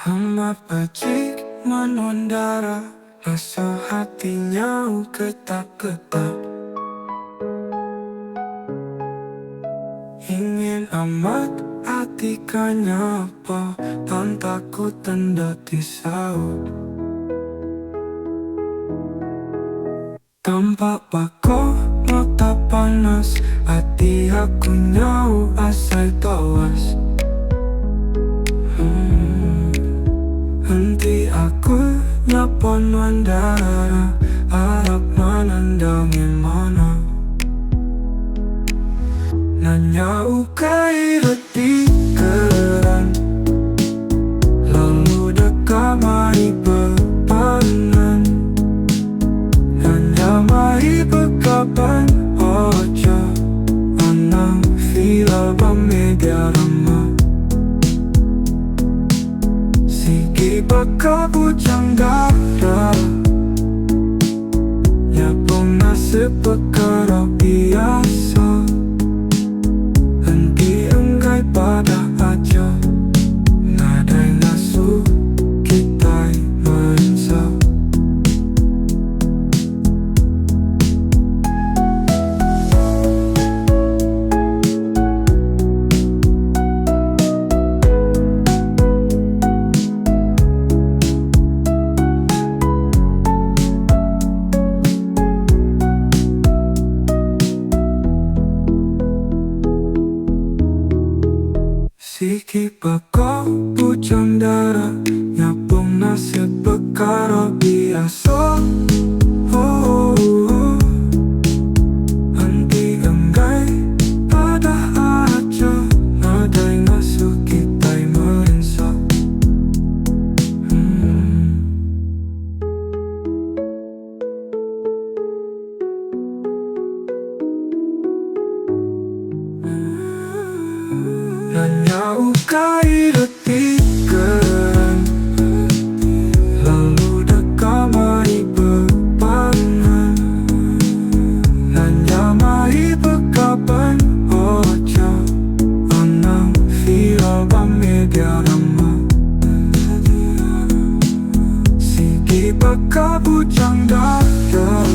Amat pacik menondara, rasa hatinya ketak-ketak. Ingin amat hatikannya apa, tan takut tanda disaut. Tampak bako mata panas, hati aku nyau asal tawas. Henti aku nyapon mandara, harap menandangi mana. Nanya ukai hati keran, lalu dekamai bepanan. Nanya mai bekapan ojo, anang fila bamedia ramah. Sigi baka bujang dada, nyapong nasib perkara biasa. Henti enggai pada aja, nadai nasu kita mensah. Siki bako bujang dara, nyapong nasib perkara biasa. Henti enggai pada aja, nadai nasu kita mensah. Nanya ukai detikan, lalu dekamai bepanan. Nanya mai bekapan ojo, anang fila bamedia ramah. Sigi baka bujang dada,